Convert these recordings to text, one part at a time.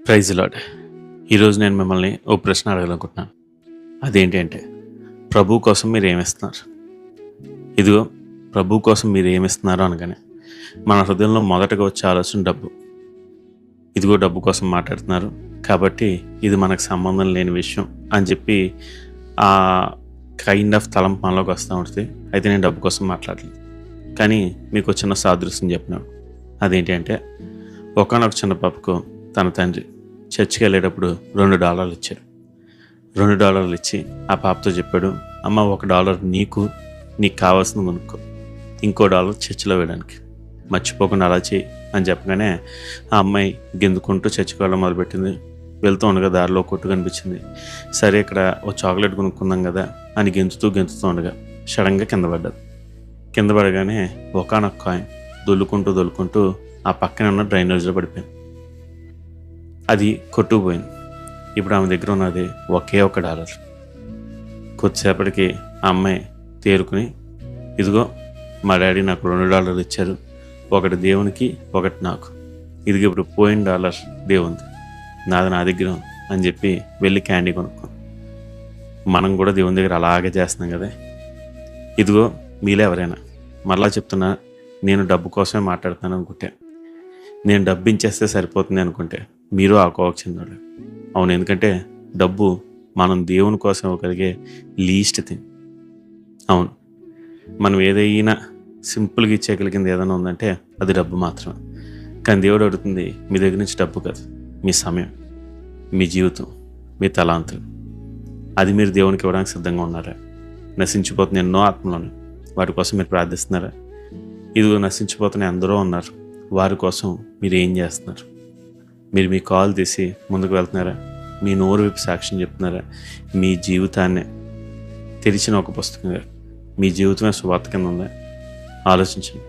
Praise lord. ఈరోజు నేను మిమ్మల్ని ఓ ప్రశ్న అడగాలనుకుంటున్నాను. అదేంటి అంటే, ప్రభు కోసం మీరు ఏమిస్తున్నారు? ఇదిగో ప్రభు కోసం మీరు ఏమిస్తున్నారు అనగానే మన హృదయంలో మొదటగా వచ్చే ఆలోచన డబ్బు. ఇదిగో డబ్బు కోసం మాట్లాడుతున్నారు కాబట్టి ఇది మనకు సంబంధం లేని విషయం అని చెప్పి ఆ కైండ్ ఆఫ్ తలంపు మనలోకి వస్తూ ఉంటుంది. అయితే నేను డబ్బు కోసం మాట్లాడలేదు. కానీ మీకు చిన్న సాదృశ్యం చెప్పినాను. అదేంటి అంటే, ఒకానొక చిన్న పాపకు తన తండ్రి చర్చికి వెళ్ళేటప్పుడు $2 ఇచ్చారు. $2 ఇచ్చి ఆ పాపతో చెప్పాడు, అమ్మ $1 నీకు కావాల్సింది కొనుక్కో, ఇంకో $1 చర్చిలో వేయడానికి, మర్చిపోకుండా అలా చేయి అని చెప్పగానే ఆ అమ్మాయి గెందుకుంటూ చర్చికి వెళ్ళడం మొదలుపెట్టింది. వెళ్తూ ఉండగా దారిలో కొట్టు కనిపించింది. సరే ఇక్కడ ఓ చాక్లెట్ కొనుక్కుందాం కదా అని గెంతుతూ ఉండగా సడన్గా కింద పడగానే ఒకానొక కాయిన్ దొల్లుకుంటూ ఆ పక్కన ఉన్న డ్రైనేజ్లో పడిపోయింది. అది కొట్టుకుపోయింది. ఇప్పుడు ఆమె దగ్గర ఉన్నది ఒకే $1. కొద్దిసేపటికి ఆ అమ్మాయి తేరుకుని, ఇదిగో మా డాడీ నాకు $2 ఇచ్చారు, ఒకటి దేవునికి ఒకటి నాకు, ఇది ఇప్పుడు పోయిన $1 దేవుంది, నాది నా దగ్గర అని చెప్పి వెళ్ళి క్యాండీ కొనుక్కో. మనం కూడా దేవుని దగ్గర అలాగే చేస్తున్నాం కదా. ఇదిగో మీలో ఎవరైనా మరలా చెప్తున్నా, నేను డబ్బు కోసమే మాట్లాడుతాను అనుకుంటే, నేను డబ్బు ఇచ్చేస్తే సరిపోతుంది అనుకుంటే మీరు ఆ కోవకు చెందాడు. అవును, ఎందుకంటే డబ్బు మనం దేవుని కోసం ఇవ్వగలిగే లీస్ట్ థింగ్. అవును, మనం ఏదైనా సింపుల్గా ఇచ్చేయగలిగింది ఏదైనా ఉందంటే అది డబ్బు మాత్రమే. కానీ దేవుడు అడుగుతుంది మీ దగ్గర నుంచి డబ్బు కాదు, మీ సమయం, మీ జీవితం, మీ తలాంతులు. అది మీరు దేవునికి ఇవ్వడానికి సిద్ధంగా ఉన్నారా? నశించిపోతున్న ఎన్నో ఆత్మలను వాటి కోసం మీరు ప్రార్థిస్తున్నారా? ఇదిగో నశించిపోతున్న ఎందరో ఉన్నారు, వారి కోసం మీరు ఏం చేస్తున్నారు? మీరు మీ కాల్ తీసి ముందుకు వెళ్తున్నారా? మీ నోరు విప్పి సాక్ష్యం చెప్తున్నారా? మీ జీవితాన్నే తెరిచిన ఒక పుస్తకంగా మీ జీవితమే సువార్త కింద ఉందా? ఆలోచించండి.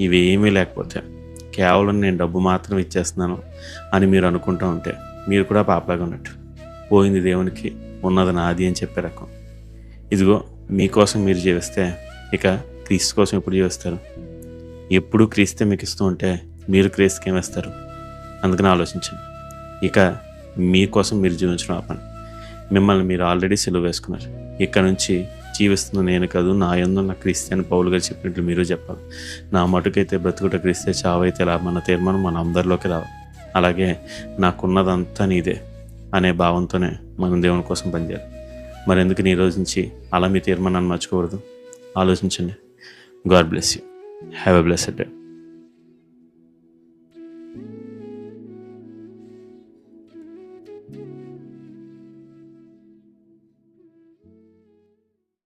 ఇవేమీ లేకపోతే కేవలం నేను డబ్బు మాత్రం ఇచ్చేస్తున్నాను అని మీరు అనుకుంటూ ఉంటే మీరు కూడా పాపలాగా ఉన్నట్టు. పోయింది దేవునికి, ఉన్నది నాది అని చెప్పే రకం. ఇదిగో మీకోసం మీరు జీవిస్తే ఇక క్రీస్తు కోసం ఎప్పుడు జీవిస్తారు? ఎప్పుడు క్రీస్తే మీకు ఇస్తూ ఉంటే మీరు క్రీస్తుకి ఏమిస్తారు? అందుకని ఆలోచించండి. ఇక మీకోసం మీరు జీవించడం ఆపండి. మిమ్మల్ని మీరు ఆల్రెడీ సెలవు వేసుకున్నారు. ఇక్కడ నుంచి జీవిస్తున్న నేను కాదు, నా యందు నా క్రీస్తు అని పౌలు గారు చెప్పినట్లు మీరు చెప్పాలి. నా మటుకైతే బ్రతుకుట క్రీస్తే, చావైతే లాభం అన్న తీర్మానం మన అందరిలోకి రావాలి. అలాగే నాకున్నదంతా నీదే అనే భావంతోనే మనం దేవుని కోసం పనిచేయాలి. మరెందుకు ఈ రోజు నుంచి అలా మీ తీర్మానాన్ని మర్చుకోకూడదు? ఆలోచించండి. God bless you. Have a blessed day.